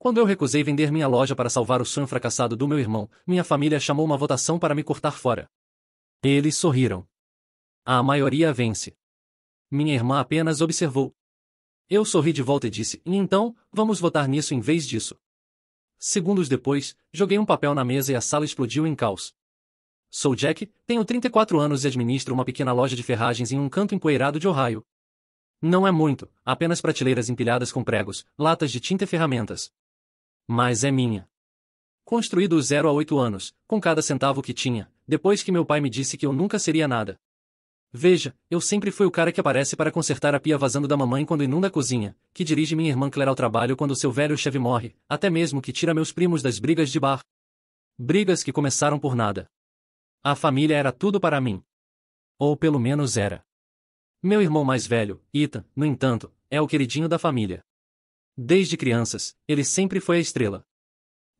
Quando eu recusei vender minha loja para salvar o sonho fracassado do meu irmão, minha família chamou uma votação para me cortar fora. Eles sorriram. A maioria vence. Minha irmã apenas observou. Eu sorri de volta e disse, e então, vamos votar nisso em vez disso. Segundos depois, joguei um papel na mesa e a sala explodiu em caos. Sou Jack, tenho 34 anos e administro uma pequena loja de ferragens em um canto empoeirado de Ohio. Não é muito, apenas prateleiras empilhadas com pregos, latas de tinta e ferramentas. Mas é minha. Construí dos 0 a 8 anos, com cada centavo que tinha, depois que meu pai me disse que eu nunca seria nada. Veja, eu sempre fui o cara que aparece para consertar a pia vazando da mamãe quando inunda a cozinha, que dirige minha irmã Claire ao trabalho quando seu velho Chevy morre, até mesmo que tira meus primos das brigas de bar. Brigas que começaram por nada. A família era tudo para mim. Ou pelo menos era. Meu irmão mais velho, Ethan, no entanto, é o queridinho da família. Desde crianças, ele sempre foi a estrela.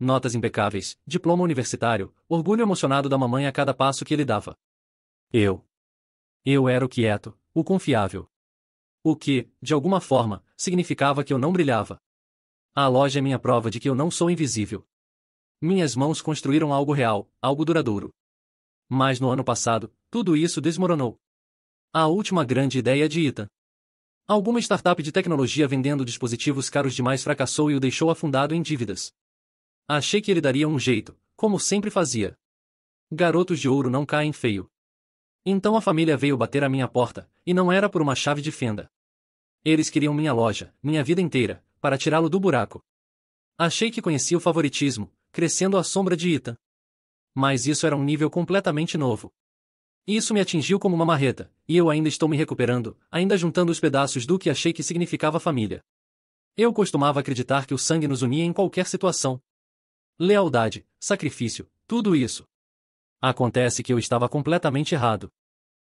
Notas impecáveis, diploma universitário, orgulho emocionado da mamãe a cada passo que ele dava. Eu era o quieto, o confiável. O que, de alguma forma, significava que eu não brilhava. A loja é minha prova de que eu não sou invisível. Minhas mãos construíram algo real, algo duradouro. Mas no ano passado, tudo isso desmoronou. A última grande ideia de Ethan. Alguma startup de tecnologia vendendo dispositivos caros demais fracassou e o deixou afundado em dívidas. Achei que ele daria um jeito, como sempre fazia. Garotos de ouro não caem feio. Então a família veio bater à minha porta, e não era por uma chave de fenda. Eles queriam minha loja, minha vida inteira, para tirá-lo do buraco. Achei que conhecia o favoritismo, crescendo à sombra de Ethan. Mas isso era um nível completamente novo. Isso me atingiu como uma marreta, e eu ainda estou me recuperando, ainda juntando os pedaços do que achei que significava família. Eu costumava acreditar que o sangue nos unia em qualquer situação. Lealdade, sacrifício, tudo isso. Acontece que eu estava completamente errado.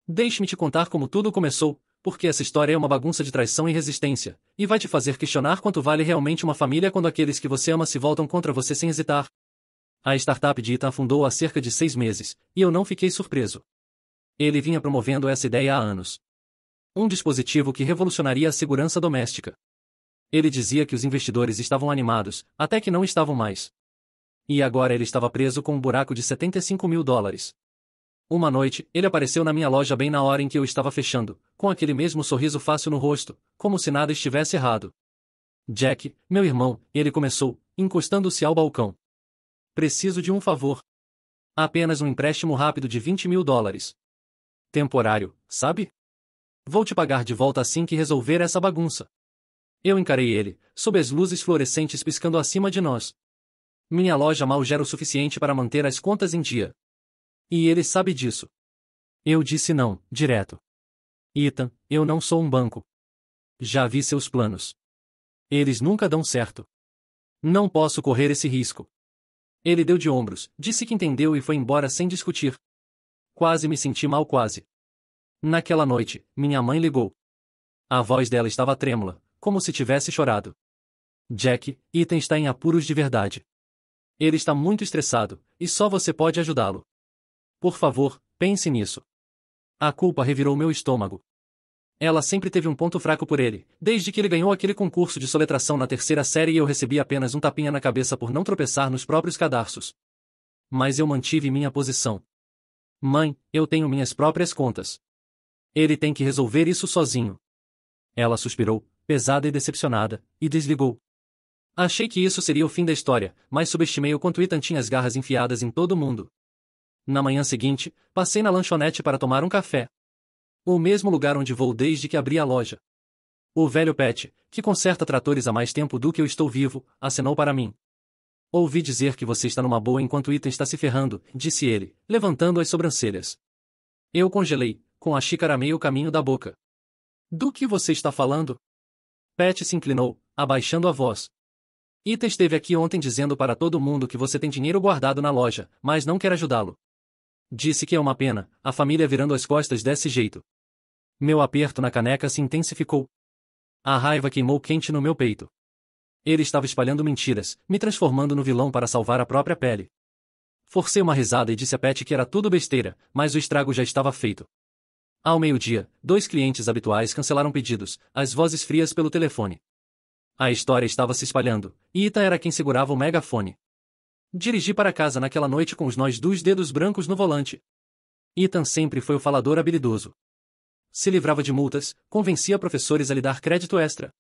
Deixe-me te contar como tudo começou, porque essa história é uma bagunça de traição e resistência, e vai te fazer questionar quanto vale realmente uma família quando aqueles que você ama se voltam contra você sem hesitar. A startup de Ethan afundou há cerca de 6 meses, e eu não fiquei surpreso. Ele vinha promovendo essa ideia há anos. Um dispositivo que revolucionaria a segurança doméstica. Ele dizia que os investidores estavam animados, até que não estavam mais. E agora ele estava preso com um buraco de $75.000. Uma noite, ele apareceu na minha loja bem na hora em que eu estava fechando, com aquele mesmo sorriso fácil no rosto, como se nada estivesse errado. Jack, meu irmão, ele começou, encostando-se ao balcão. Preciso de um favor. Apenas um empréstimo rápido de $20.000. Temporário, sabe? Vou te pagar de volta assim que resolver essa bagunça. Eu encarei ele, sob as luzes fluorescentes piscando acima de nós. Minha loja mal gera o suficiente para manter as contas em dia. E ele sabe disso. Eu disse não, direto. Ethan, eu não sou um banco. Já vi seus planos. Eles nunca dão certo. Não posso correr esse risco. Ele deu de ombros, disse que entendeu e foi embora sem discutir. Quase me senti mal quase. Naquela noite, minha mãe ligou. A voz dela estava trêmula, como se tivesse chorado. Jack, Ethan está em apuros de verdade. Ele está muito estressado, e só você pode ajudá-lo. Por favor, pense nisso. A culpa revirou meu estômago. Ela sempre teve um ponto fraco por ele, desde que ele ganhou aquele concurso de soletração na 3ª série e eu recebi apenas um tapinha na cabeça por não tropeçar nos próprios cadarços. Mas eu mantive minha posição. Mãe, eu tenho minhas próprias contas. Ele tem que resolver isso sozinho. Ela suspirou, pesada e decepcionada, e desligou. Achei que isso seria o fim da história, mas subestimei o quanto Ethan tinha as garras enfiadas em todo mundo. Na manhã seguinte, passei na lanchonete para tomar um café. O mesmo lugar onde vou desde que abri a loja. O velho Pat, que conserta tratores há mais tempo do que eu estou vivo, acenou para mim. Ouvi dizer que você está numa boa enquanto Ethan está se ferrando, disse ele, levantando as sobrancelhas. Eu congelei, com a xícara a meio caminho da boca. Do que você está falando? Pat se inclinou, abaixando a voz. Ethan esteve aqui ontem dizendo para todo mundo que você tem dinheiro guardado na loja, mas não quer ajudá-lo. Disse que é uma pena, a família virando as costas desse jeito. Meu aperto na caneca se intensificou. A raiva queimou quente no meu peito. Ele estava espalhando mentiras, me transformando no vilão para salvar a própria pele. Forcei uma risada e disse a Pat que era tudo besteira, mas o estrago já estava feito. Ao meio-dia, 2 clientes habituais cancelaram pedidos, as vozes frias pelo telefone. A história estava se espalhando, e Ethan era quem segurava o megafone. Dirigi para casa naquela noite com os nós dos dedos brancos no volante. Ethan sempre foi o falador habilidoso. Se livrava de multas, convencia professores a lhe dar crédito extra.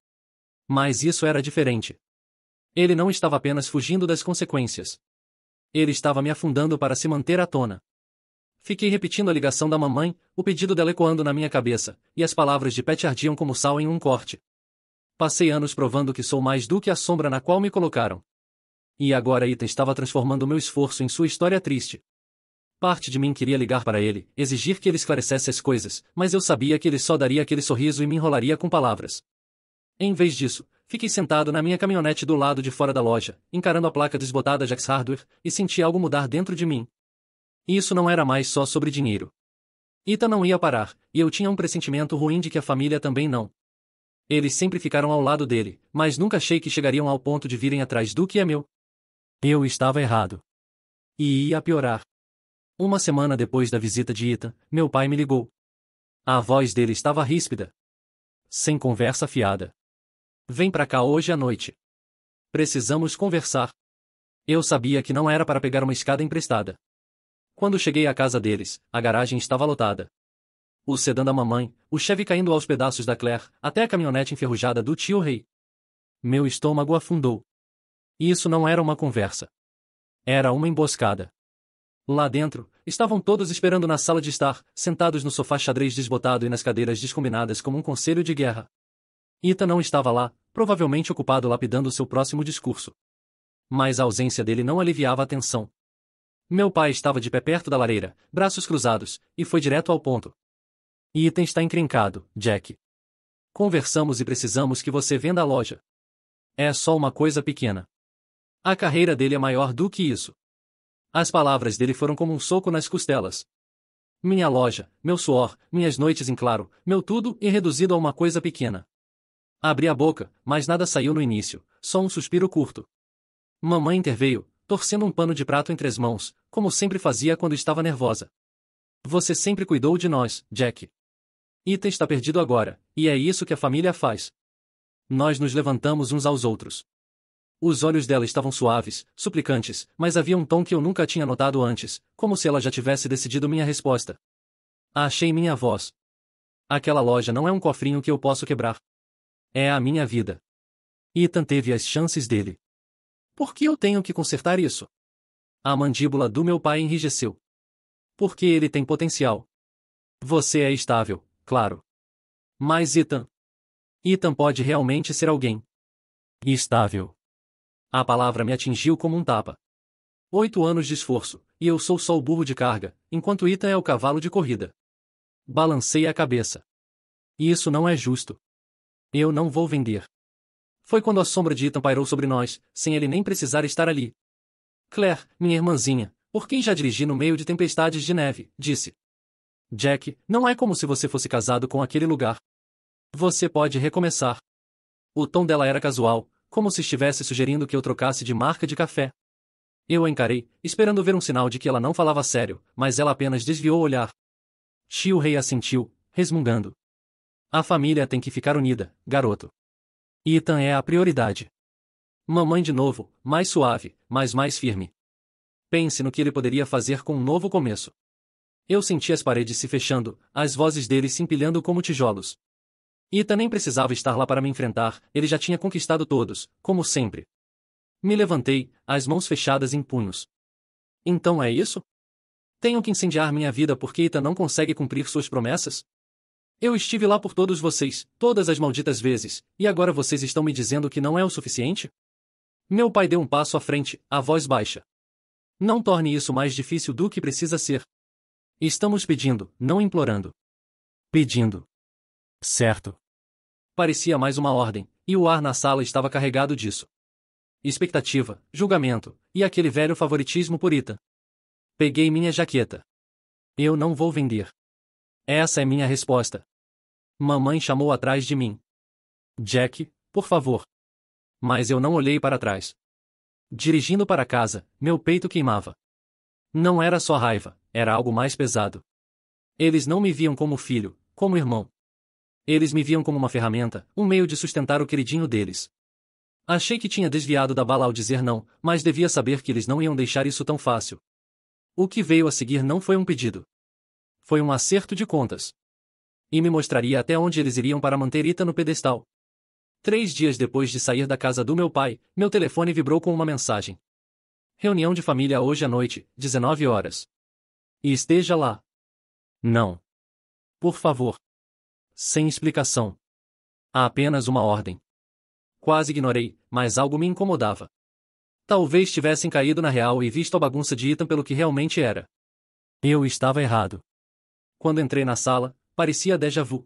Mas isso era diferente. Ele não estava apenas fugindo das consequências. Ele estava me afundando para se manter à tona. Fiquei repetindo a ligação da mamãe, o pedido dela ecoando na minha cabeça, e as palavras de Pat ardiam como sal em um corte. Passei anos provando que sou mais do que a sombra na qual me colocaram. E agora Ethan estava transformando meu esforço em sua história triste. Parte de mim queria ligar para ele, exigir que ele esclarecesse as coisas, mas eu sabia que ele só daria aquele sorriso e me enrolaria com palavras. Em vez disso, fiquei sentado na minha caminhonete do lado de fora da loja, encarando a placa desbotada Jax Hardware, e senti algo mudar dentro de mim. E isso não era mais só sobre dinheiro. Ethan não ia parar, e eu tinha um pressentimento ruim de que a família também não. Eles sempre ficaram ao lado dele, mas nunca achei que chegariam ao ponto de virem atrás do que é meu. Eu estava errado. E ia piorar. Uma semana depois da visita de Ethan, meu pai me ligou. A voz dele estava ríspida. Sem conversa fiada. Vem pra cá hoje à noite. Precisamos conversar. Eu sabia que não era para pegar uma escada emprestada. Quando cheguei à casa deles, a garagem estava lotada. O sedã da mamãe, o Chevy caindo aos pedaços da Claire, até a caminhonete enferrujada do tio Ray. Meu estômago afundou. Isso não era uma conversa. Era uma emboscada. Lá dentro, estavam todos esperando na sala de estar, sentados no sofá xadrez desbotado e nas cadeiras descombinadas como um conselho de guerra. Ethan não estava lá, provavelmente ocupado lapidando seu próximo discurso. Mas a ausência dele não aliviava a tensão. Meu pai estava de pé perto da lareira, braços cruzados, e foi direto ao ponto. Ethan está encrencado, Jack. Conversamos e precisamos que você venda a loja. É só uma coisa pequena. A carreira dele é maior do que isso. As palavras dele foram como um soco nas costelas. Minha loja, meu suor, minhas noites em claro, meu tudo e reduzido a uma coisa pequena. Abri a boca, mas nada saiu no início, só um suspiro curto. Mamãe interveio, torcendo um pano de prato entre as mãos, como sempre fazia quando estava nervosa. Você sempre cuidou de nós, Jack. Ethan está perdido agora, e é isso que a família faz. Nós nos levantamos uns aos outros. Os olhos dela estavam suaves, suplicantes, mas havia um tom que eu nunca tinha notado antes, como se ela já tivesse decidido minha resposta. Achei minha voz. Aquela loja não é um cofrinho que eu posso quebrar. É a minha vida. Ethan teve as chances dele. Por que eu tenho que consertar isso? A mandíbula do meu pai enrijeceu. Porque ele tem potencial. Você é estável, claro. Mas Ethan pode realmente ser alguém. Estável. A palavra me atingiu como um tapa. 8 anos de esforço, e eu sou só o burro de carga, enquanto Ethan é o cavalo de corrida. Balancei a cabeça. Isso não é justo. Eu não vou vender. Foi quando a sombra de Ethan pairou sobre nós, sem ele nem precisar estar ali. Claire, minha irmãzinha, por quem já dirigi no meio de tempestades de neve, disse. Jack, não é como se você fosse casado com aquele lugar. Você pode recomeçar. O tom dela era casual, como se estivesse sugerindo que eu trocasse de marca de café. Eu a encarei, esperando ver um sinal de que ela não falava sério, mas ela apenas desviou o olhar. Tio Rei assentiu, resmungando. A família tem que ficar unida, garoto. Ethan é a prioridade. Mamãe de novo, mais suave, mas mais firme. Pense no que ele poderia fazer com um novo começo. Eu senti as paredes se fechando, as vozes dele se empilhando como tijolos. Ethan nem precisava estar lá para me enfrentar, ele já tinha conquistado todos, como sempre. Me levantei, as mãos fechadas em punhos. Então é isso? Tenho que incendiar minha vida porque Ethan não consegue cumprir suas promessas? Eu estive lá por todos vocês, todas as malditas vezes, e agora vocês estão me dizendo que não é o suficiente? Meu pai deu um passo à frente, a voz baixa. Não torne isso mais difícil do que precisa ser. Estamos pedindo, não implorando. Pedindo. Certo. Parecia mais uma ordem, e o ar na sala estava carregado disso. Expectativa, julgamento, e aquele velho favoritismo por Ethan. Peguei minha jaqueta. Eu não vou vender. Essa é minha resposta. Mamãe chamou atrás de mim. Jack, por favor. Mas eu não olhei para trás. Dirigindo para casa, meu peito queimava. Não era só raiva, era algo mais pesado. Eles não me viam como filho, como irmão. Eles me viam como uma ferramenta, um meio de sustentar o queridinho deles. Achei que tinha desviado da bala ao dizer não, mas devia saber que eles não iam deixar isso tão fácil. O que veio a seguir não foi um pedido. Foi um acerto de contas. E me mostraria até onde eles iriam para manter Ita no pedestal. 3 dias depois de sair da casa do meu pai, meu telefone vibrou com uma mensagem. Reunião de família hoje à noite, 19 horas. E esteja lá. Não. Por favor. Sem explicação. Há apenas uma ordem. Quase ignorei, mas algo me incomodava. Talvez tivessem caído na real e visto a bagunça de Ethan pelo que realmente era. Eu estava errado. Quando entrei na sala, parecia déjà vu.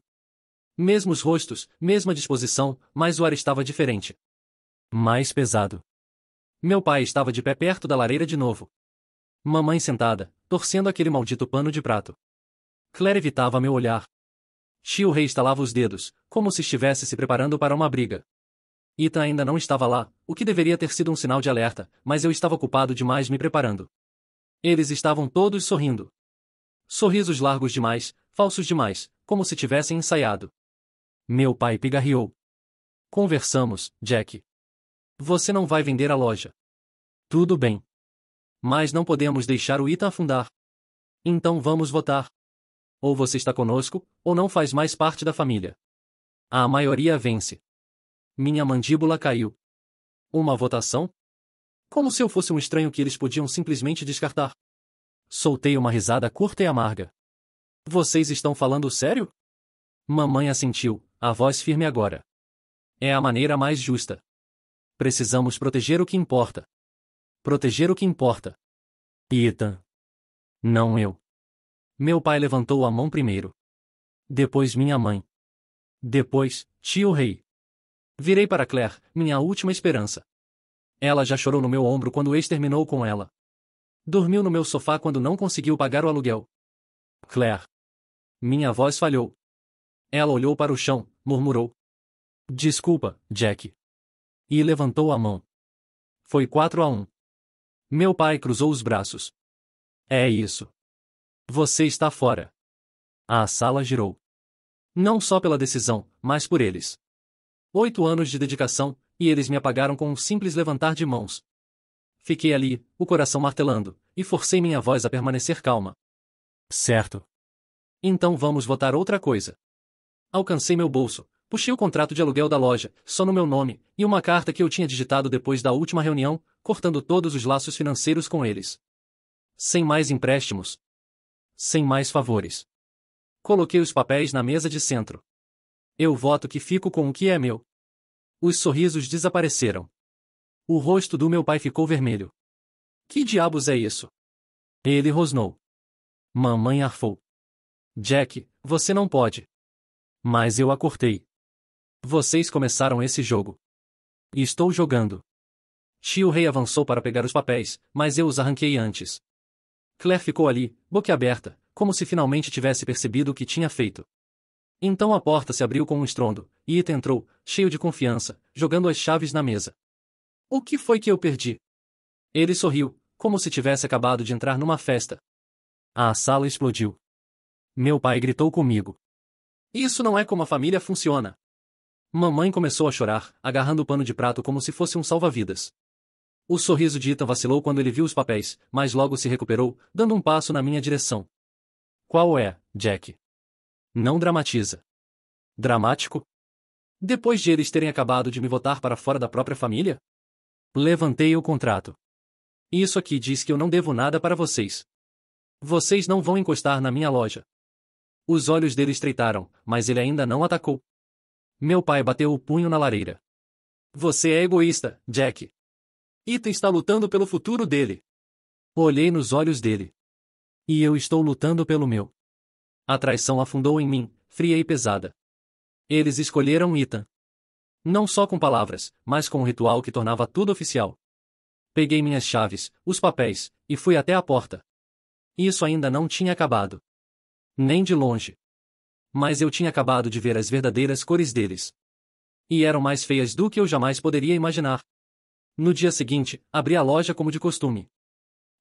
Mesmos rostos, mesma disposição, mas o ar estava diferente. Mais pesado. Meu pai estava de pé perto da lareira de novo. Mamãe sentada, torcendo aquele maldito pano de prato. Claire evitava meu olhar. Tio Rei estalava os dedos, como se estivesse se preparando para uma briga. Ethan ainda não estava lá, o que deveria ter sido um sinal de alerta, mas eu estava ocupado demais me preparando. Eles estavam todos sorrindo. Sorrisos largos demais, falsos demais, como se tivessem ensaiado. Meu pai pigarreou. Conversamos, Jack. Você não vai vender a loja. Tudo bem. Mas não podemos deixar o Ethan afundar. Então vamos votar. Ou você está conosco, ou não faz mais parte da família. A maioria vence. Minha mandíbula caiu. Uma votação? Como se eu fosse um estranho que eles podiam simplesmente descartar. Soltei uma risada curta e amarga. Vocês estão falando sério? Mamãe assentiu, a voz firme agora. É a maneira mais justa. Precisamos proteger o que importa. Proteger o que importa. Ethan. Não eu. Meu pai levantou a mão primeiro. Depois minha mãe. Depois, tio Rei. Virei para Claire, minha última esperança. Ela já chorou no meu ombro quando exterminou com ela. Dormiu no meu sofá quando não conseguiu pagar o aluguel. Claire. Minha voz falhou. Ela olhou para o chão, murmurou. Desculpa, Jack. E levantou a mão. Foi 4-1. Meu pai cruzou os braços. É isso. Você está fora. A sala girou. Não só pela decisão, mas por eles. 8 anos de dedicação, e eles me apagaram com um simples levantar de mãos. Fiquei ali, o coração martelando, e forcei minha voz a permanecer calma. Certo. Então vamos votar outra coisa. Alcancei meu bolso, puxei o contrato de aluguel da loja, só no meu nome, e uma carta que eu tinha digitado depois da última reunião, cortando todos os laços financeiros com eles. Sem mais empréstimos. Sem mais favores. Coloquei os papéis na mesa de centro. Eu voto que fico com o que é meu. Os sorrisos desapareceram. O rosto do meu pai ficou vermelho. Que diabos é isso? Ele rosnou. Mamãe arfou. Jack, você não pode. Mas eu a cortei. Vocês começaram esse jogo. Estou jogando. Tio Rei avançou para pegar os papéis, mas eu os arranquei antes. Claire ficou ali, boquiaberta, como se finalmente tivesse percebido o que tinha feito. Então a porta se abriu com um estrondo, e Ethan entrou, cheio de confiança, jogando as chaves na mesa. O que foi que eu perdi? Ele sorriu, como se tivesse acabado de entrar numa festa. A sala explodiu. Meu pai gritou comigo. Isso não é como a família funciona. Mamãe começou a chorar, agarrando o pano de prato como se fosse um salva-vidas. O sorriso de Ethan vacilou quando ele viu os papéis, mas logo se recuperou, dando um passo na minha direção. Qual é, Jack? Não dramatiza. Dramático? Depois de eles terem acabado de me votar para fora da própria família? Levantei o contrato. Isso aqui diz que eu não devo nada para vocês. Vocês não vão encostar na minha loja. Os olhos dele estreitaram, mas ele ainda não atacou. Meu pai bateu o punho na lareira. Você é egoísta, Jack. Ethan está lutando pelo futuro dele. Olhei nos olhos dele. E eu estou lutando pelo meu. A traição afundou em mim, fria e pesada. Eles escolheram Ethan. Não só com palavras, mas com um ritual que tornava tudo oficial. Peguei minhas chaves, os papéis, e fui até a porta. Isso ainda não tinha acabado. Nem de longe. Mas eu tinha acabado de ver as verdadeiras cores deles. E eram mais feias do que eu jamais poderia imaginar. No dia seguinte, abri a loja como de costume.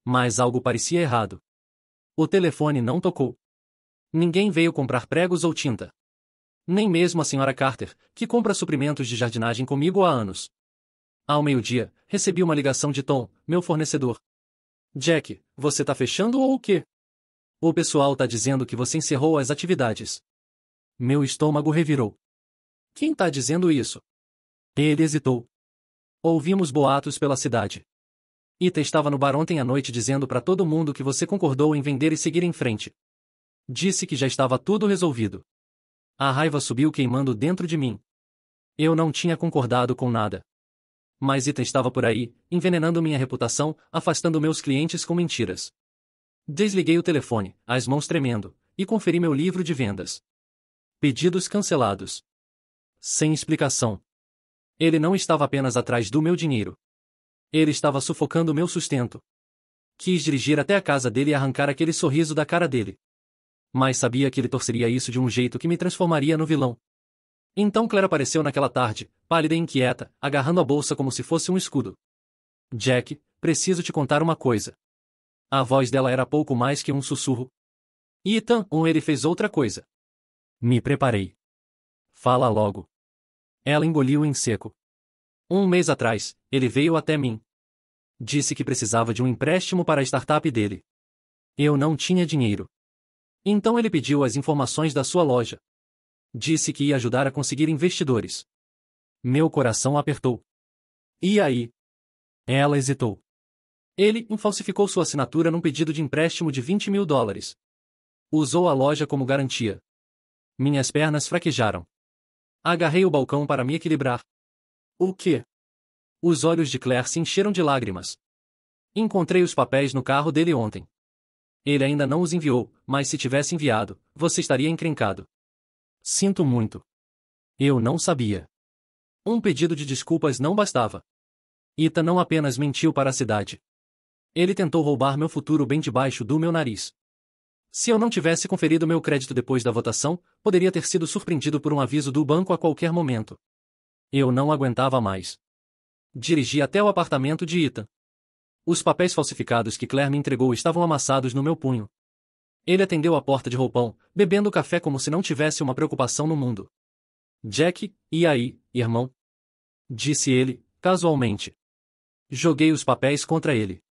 Mas algo parecia errado. O telefone não tocou. Ninguém veio comprar pregos ou tinta. Nem mesmo a senhora Carter, que compra suprimentos de jardinagem comigo há anos. Ao meio-dia, recebi uma ligação de Tom, meu fornecedor. Jack, você tá fechando ou o quê? O pessoal tá dizendo que você encerrou as atividades. Meu estômago revirou. Quem tá dizendo isso? Ele hesitou. Ouvimos boatos pela cidade. Ita estava no bar ontem à noite dizendo para todo mundo que você concordou em vender e seguir em frente. Disse que já estava tudo resolvido. A raiva subiu queimando dentro de mim. Eu não tinha concordado com nada. Mas Ita estava por aí, envenenando minha reputação, afastando meus clientes com mentiras. Desliguei o telefone, as mãos tremendo, e conferi meu livro de vendas. Pedidos cancelados. Sem explicação. Ele não estava apenas atrás do meu dinheiro. Ele estava sufocando meu sustento. Quis dirigir até a casa dele e arrancar aquele sorriso da cara dele. Mas sabia que ele torceria isso de um jeito que me transformaria no vilão. Então Claire apareceu naquela tarde, pálida e inquieta, agarrando a bolsa como se fosse um escudo. Jack, preciso te contar uma coisa. A voz dela era pouco mais que um sussurro. Ethan, ele fez outra coisa. Me preparei. Fala logo. Ela engoliu em seco. Um mês atrás, ele veio até mim. Disse que precisava de um empréstimo para a startup dele. Eu não tinha dinheiro. Então ele pediu as informações da sua loja. Disse que ia ajudar a conseguir investidores. Meu coração apertou. E aí? Ela hesitou. Ele falsificou sua assinatura num pedido de empréstimo de $20.000. Usou a loja como garantia. Minhas pernas fraquejaram. Agarrei o balcão para me equilibrar. O quê? Os olhos de Claire se encheram de lágrimas. Encontrei os papéis no carro dele ontem. Ele ainda não os enviou, mas se tivesse enviado, você estaria encrencado. Sinto muito. Eu não sabia. Um pedido de desculpas não bastava. Ita não apenas mentiu para a cidade. Ele tentou roubar meu futuro bem debaixo do meu nariz. Se eu não tivesse conferido meu crédito depois da votação, poderia ter sido surpreendido por um aviso do banco a qualquer momento. Eu não aguentava mais. Dirigi até o apartamento de Ita. Os papéis falsificados que Claire me entregou estavam amassados no meu punho. Ele atendeu a porta de roupão, bebendo café como se não tivesse uma preocupação no mundo. Jack, e aí, irmão? Disse ele, casualmente. Joguei os papéis contra ele.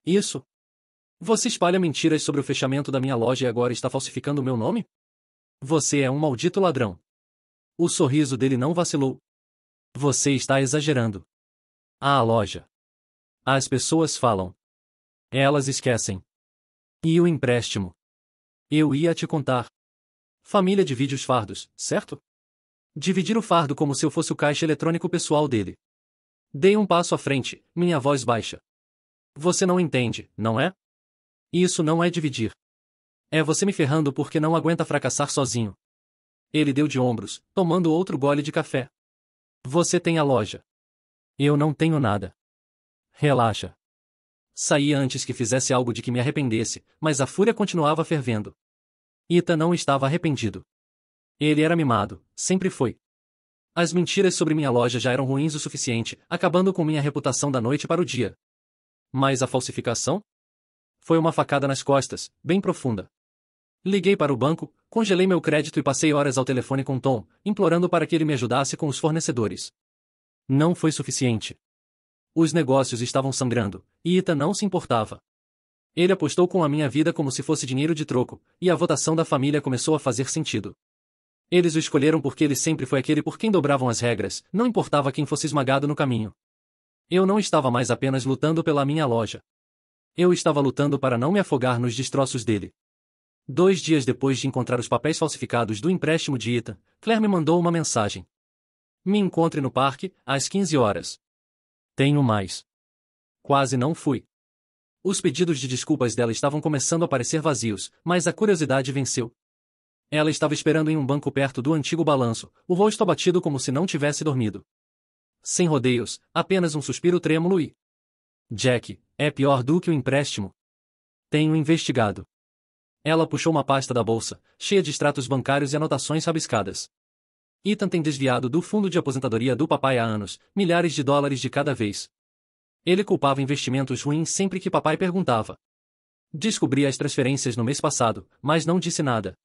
Isso? Você espalha mentiras sobre o fechamento da minha loja e agora está falsificando o meu nome? Você é um maldito ladrão. O sorriso dele não vacilou. Você está exagerando. A loja. As pessoas falam. Elas esquecem. E o empréstimo? Eu ia te contar. Família divide os fardos, certo? Dividir o fardo como se eu fosse o caixa eletrônico pessoal dele. Dei um passo à frente, minha voz baixa. Você não entende, não é? Isso não é dividir. É você me ferrando porque não aguenta fracassar sozinho. Ele deu de ombros, tomando outro gole de café. Você tem a loja. Eu não tenho nada. Relaxa. Saí antes que fizesse algo de que me arrependesse, mas a fúria continuava fervendo. Ita não estava arrependido. Ele era mimado, sempre foi. As mentiras sobre minha loja já eram ruins o suficiente, acabando com minha reputação da noite para o dia. Mas a falsificação? Foi uma facada nas costas, bem profunda. Liguei para o banco, congelei meu crédito e passei horas ao telefone com Tom, implorando para que ele me ajudasse com os fornecedores. Não foi suficiente. Os negócios estavam sangrando, e Ita não se importava. Ele apostou com a minha vida como se fosse dinheiro de troco, e a votação da família começou a fazer sentido. Eles o escolheram porque ele sempre foi aquele por quem dobravam as regras, não importava quem fosse esmagado no caminho. Eu não estava mais apenas lutando pela minha loja. Eu estava lutando para não me afogar nos destroços dele. 2 dias depois de encontrar os papéis falsificados do empréstimo de Ita, Claire me mandou uma mensagem. Me encontre no parque, às 15 horas. Tenho mais. Quase não fui. Os pedidos de desculpas dela estavam começando a parecer vazios, mas a curiosidade venceu. Ela estava esperando em um banco perto do antigo balanço, o rosto abatido como se não tivesse dormido. Sem rodeios, apenas um suspiro trêmulo e... Jack, é pior do que o empréstimo. Tenho investigado. Ela puxou uma pasta da bolsa, cheia de extratos bancários e anotações rabiscadas. Ethan tem desviado do fundo de aposentadoria do papai há anos, milhares de dólares de cada vez. Ele culpava investimentos ruins sempre que papai perguntava. Descobri as transferências no mês passado, mas não disse nada.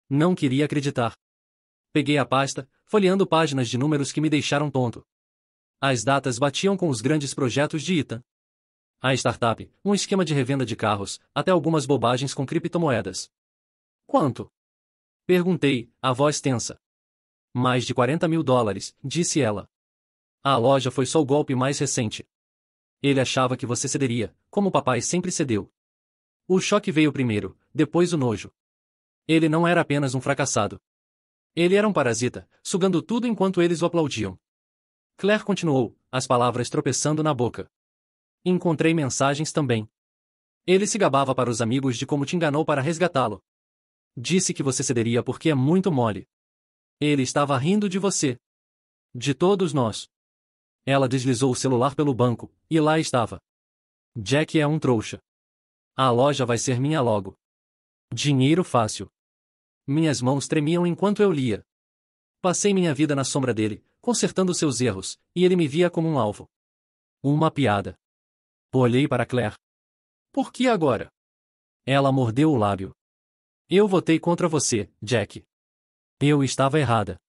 Não queria acreditar. Peguei a pasta, folheando páginas de números que me deixaram tonto. As datas batiam com os grandes projetos de Ethan. A startup, um esquema de revenda de carros, até algumas bobagens com criptomoedas. Quanto? Perguntei, a voz tensa. Mais de $40.000, disse ela. A loja foi só o golpe mais recente. Ele achava que você cederia, como o papai sempre cedeu. O choque veio primeiro, depois o nojo. Ele não era apenas um fracassado. Ele era um parasita, sugando tudo enquanto eles o aplaudiam. Claire continuou, as palavras tropeçando na boca. Encontrei mensagens também. Ele se gabava para os amigos de como te enganou para resgatá-lo. Disse que você cederia porque é muito mole. Ele estava rindo de você. De todos nós. Ela deslizou o celular pelo banco, e lá estava. Jack é um trouxa. A loja vai ser minha logo. Dinheiro fácil. Minhas mãos tremiam enquanto eu lia. Passei minha vida na sombra dele, consertando seus erros, e ele me via como um alvo. Uma piada. Olhei para Claire. Por que agora? Ela mordeu o lábio. Eu votei contra você, Jack. Eu estava errada.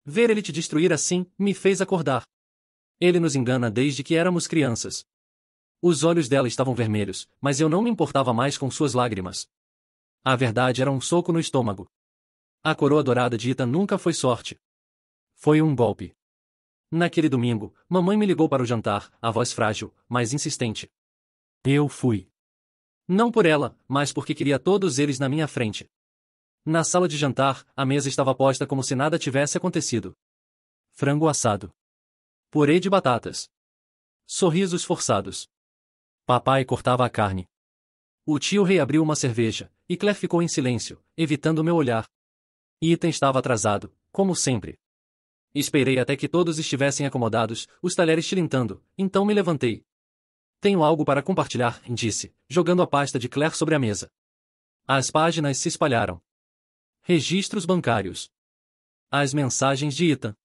Ver ele te destruir assim, me fez acordar. Ele nos engana desde que éramos crianças. Os olhos dela estavam vermelhos, mas eu não me importava mais com suas lágrimas. A verdade era um soco no estômago. A coroa dourada de Ethan nunca foi sorte. Foi um golpe. Naquele domingo, mamãe me ligou para o jantar, a voz frágil, mas insistente. Eu fui. Não por ela, mas porque queria todos eles na minha frente. Na sala de jantar, a mesa estava posta como se nada tivesse acontecido. Frango assado. Purê de batatas. Sorrisos forçados. Papai cortava a carne. O tio Rei abriu uma cerveja, e Claire ficou em silêncio, evitando meu olhar. Ethan estava atrasado, como sempre. Esperei até que todos estivessem acomodados, os talheres tilintando, então me levantei. Tenho algo para compartilhar, disse, jogando a pasta de Claire sobre a mesa. As páginas se espalharam. Registros bancários. As mensagens de Ethan.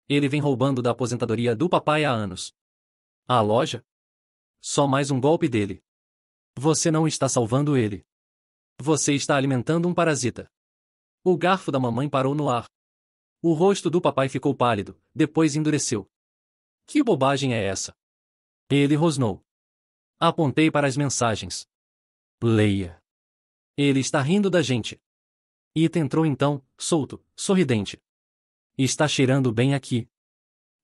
Ele vem roubando da aposentadoria do papai há anos. A loja? Só mais um golpe dele. Você não está salvando ele. Você está alimentando um parasita. O garfo da mamãe parou no ar. O rosto do papai ficou pálido, depois endureceu. Que bobagem é essa? Ele rosnou. Apontei para as mensagens. Leia. Ele está rindo da gente. Ethan entrou então, solto, sorridente. Está cheirando bem aqui.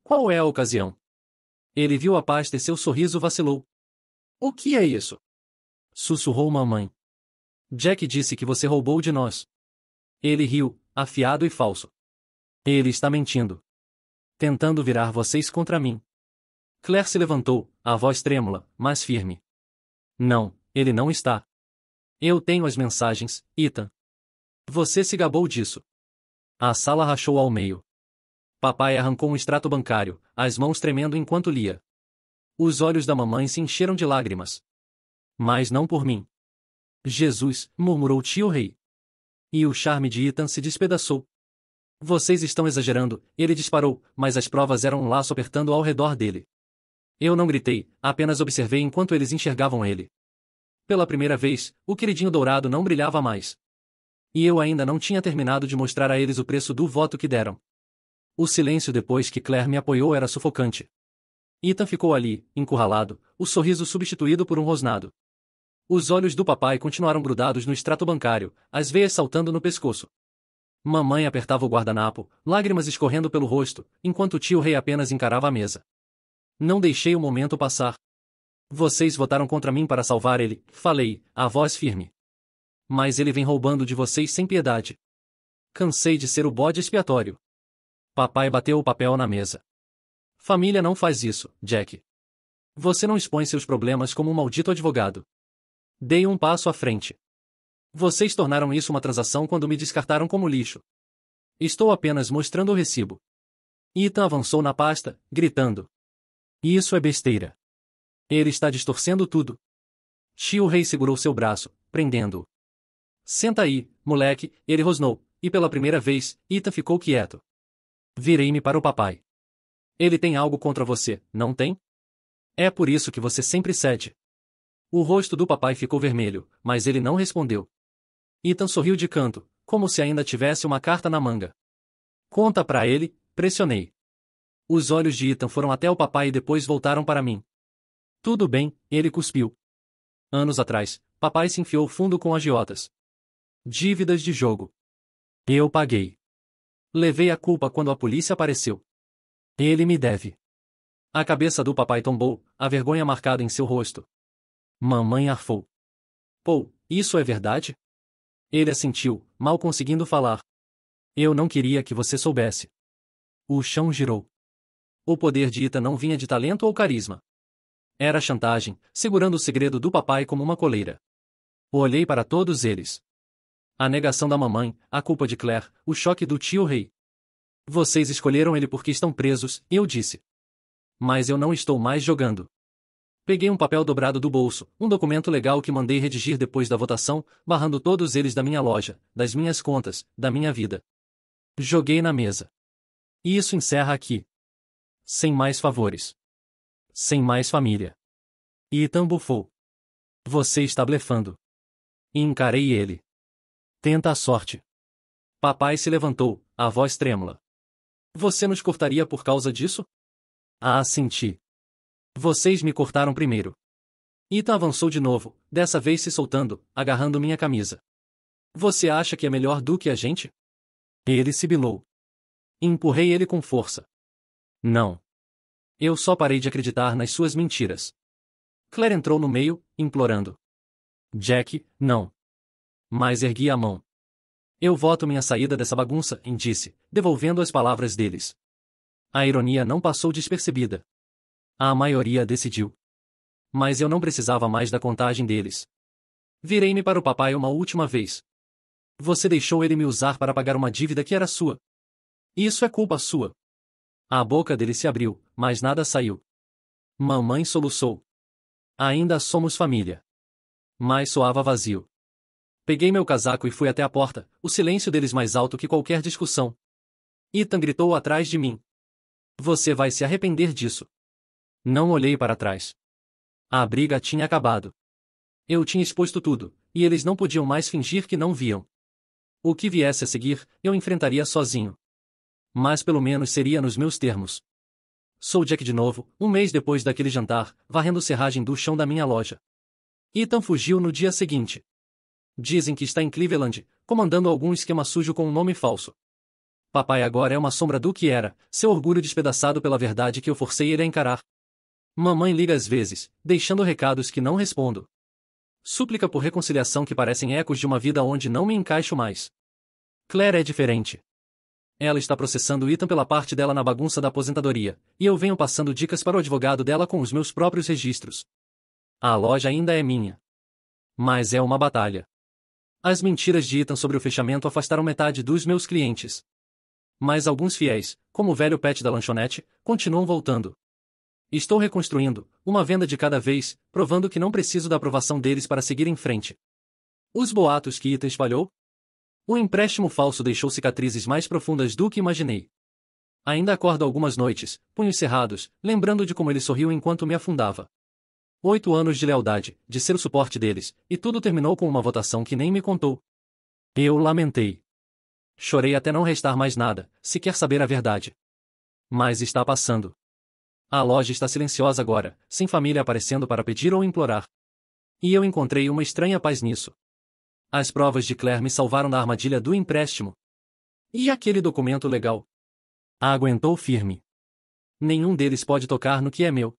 Qual é a ocasião? Ele viu a pasta e seu sorriso vacilou. O que é isso? Sussurrou mamãe. Jack disse que você roubou de nós. Ele riu, afiado e falso. Ele está mentindo. Tentando virar vocês contra mim. Claire se levantou, a voz trêmula, mas firme. Não, ele não está. Eu tenho as mensagens, Ethan. Você se gabou disso. A sala rachou ao meio. Papai arrancou um extrato bancário, as mãos tremendo enquanto lia. Os olhos da mamãe se encheram de lágrimas. Mas não por mim. Jesus, murmurou tio Rei. E o charme de Ethan se despedaçou. Vocês estão exagerando, ele disparou, mas as provas eram um laço apertando ao redor dele. Eu não gritei, apenas observei enquanto eles enxergavam ele. Pela primeira vez, o queridinho dourado não brilhava mais. E eu ainda não tinha terminado de mostrar a eles o preço do voto que deram. O silêncio depois que Claire me apoiou era sufocante. Ethan ficou ali, encurralado, o sorriso substituído por um rosnado. Os olhos do papai continuaram grudados no extrato bancário, as veias saltando no pescoço. Mamãe apertava o guardanapo, lágrimas escorrendo pelo rosto, enquanto o tio Rei apenas encarava a mesa. Não deixei o momento passar. Vocês votaram contra mim para salvar ele, falei, a voz firme. Mas ele vem roubando de vocês sem piedade. Cansei de ser o bode expiatório. Papai bateu o papel na mesa. Família não faz isso, Jack. Você não expõe seus problemas como um maldito advogado. Dei um passo à frente. Vocês tornaram isso uma transação quando me descartaram como lixo. Estou apenas mostrando o recibo. Ethan avançou na pasta, gritando. Isso é besteira. Ele está distorcendo tudo. Tio Rei segurou seu braço, prendendo-o. Senta aí, moleque, ele rosnou, e pela primeira vez, Ethan ficou quieto. Virei-me para o papai. Ele tem algo contra você, não tem? É por isso que você sempre cede. O rosto do papai ficou vermelho, mas ele não respondeu. Ethan sorriu de canto, como se ainda tivesse uma carta na manga. Conta pra ele, pressionei. Os olhos de Ethan foram até o papai e depois voltaram para mim. Tudo bem, ele cuspiu. Anos atrás, papai se enfiou fundo com agiotas. Dívidas de jogo. Eu paguei. Levei a culpa quando a polícia apareceu. Ele me deve. A cabeça do papai tombou, a vergonha marcada em seu rosto. Mamãe arfou. Pô, isso é verdade? Ele assentiu, mal conseguindo falar. Eu não queria que você soubesse. O chão girou. O poder de Ethan não vinha de talento ou carisma. Era chantagem, segurando o segredo do papai como uma coleira. Olhei para todos eles. A negação da mamãe, a culpa de Claire, o choque do tio Rei. Vocês escolheram ele porque estão presos, eu disse. Mas eu não estou mais jogando. Peguei um papel dobrado do bolso, um documento legal que mandei redigir depois da votação, barrando todos eles da minha loja, das minhas contas, da minha vida. Joguei na mesa. E isso encerra aqui. Sem mais favores. Sem mais família. Ethan bufou. Você está blefando. E encarei ele. Tenta a sorte. Papai se levantou, a voz trêmula. Você nos cortaria por causa disso? Ah, senti. Vocês me cortaram primeiro. Ethan avançou de novo, dessa vez se soltando, agarrando minha camisa. Você acha que é melhor do que a gente? Ele sibilou. Empurrei ele com força. Não. Eu só parei de acreditar nas suas mentiras. Claire entrou no meio, implorando. Jack, não. Mas ergui a mão. Eu voto minha saída dessa bagunça, disse, devolvendo as palavras deles. A ironia não passou despercebida. A maioria decidiu. Mas eu não precisava mais da contagem deles. Virei-me para o papai uma última vez. Você deixou ele me usar para pagar uma dívida que era sua. Isso é culpa sua. A boca dele se abriu, mas nada saiu. Mamãe soluçou. Ainda somos família. Mas soava vazio. Peguei meu casaco e fui até a porta, o silêncio deles mais alto que qualquer discussão. Ethan gritou atrás de mim. Você vai se arrepender disso. Não olhei para trás. A briga tinha acabado. Eu tinha exposto tudo, e eles não podiam mais fingir que não viam. O que viesse a seguir, eu enfrentaria sozinho. Mas pelo menos seria nos meus termos. Sou Jack de novo, um mês depois daquele jantar, varrendo serragem do chão da minha loja. Ethan fugiu no dia seguinte. Dizem que está em Cleveland, comandando algum esquema sujo com um nome falso. Papai agora é uma sombra do que era, seu orgulho despedaçado pela verdade que eu forcei ele a encarar. Mamãe liga às vezes, deixando recados que não respondo. Súplica por reconciliação que parecem ecos de uma vida onde não me encaixo mais. Claire é diferente. Ela está processando Ethan pela parte dela na bagunça da aposentadoria, e eu venho passando dicas para o advogado dela com os meus próprios registros. A loja ainda é minha. Mas é uma batalha. As mentiras de Ethan sobre o fechamento afastaram metade dos meus clientes. Mas alguns fiéis, como o velho pet da lanchonete, continuam voltando. Estou reconstruindo, uma venda de cada vez, provando que não preciso da aprovação deles para seguir em frente. Os boatos que Ethan espalhou? O empréstimo falso deixou cicatrizes mais profundas do que imaginei. Ainda acordo algumas noites, punhos cerrados, lembrando de como ele sorriu enquanto me afundava. 8 anos de lealdade, de ser o suporte deles, e tudo terminou com uma votação que nem me contou. Eu lamentei. Chorei até não restar mais nada, se quer saber a verdade. Mas está passando. A loja está silenciosa agora, sem família aparecendo para pedir ou implorar. E eu encontrei uma estranha paz nisso. As provas de Claire me salvaram da armadilha do empréstimo. E aquele documento legal? Aguentou firme. Nenhum deles pode tocar no que é meu.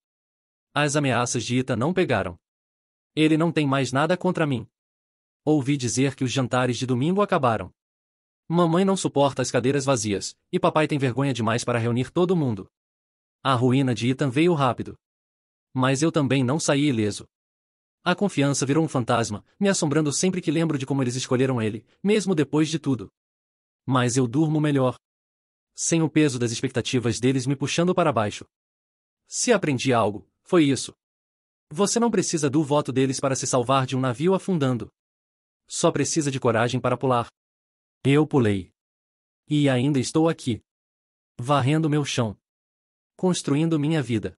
As ameaças de Ethan não pegaram. Ele não tem mais nada contra mim. Ouvi dizer que os jantares de domingo acabaram. Mamãe não suporta as cadeiras vazias, e papai tem vergonha demais para reunir todo mundo. A ruína de Ethan veio rápido. Mas eu também não saí ileso. A confiança virou um fantasma, me assombrando sempre que lembro de como eles escolheram ele, mesmo depois de tudo. Mas eu durmo melhor. Sem o peso das expectativas deles me puxando para baixo. Se aprendi algo, foi isso. Você não precisa do voto deles para se salvar de um navio afundando. Só precisa de coragem para pular. Eu pulei. E ainda estou aqui. Varrendo meu chão. Construindo minha vida.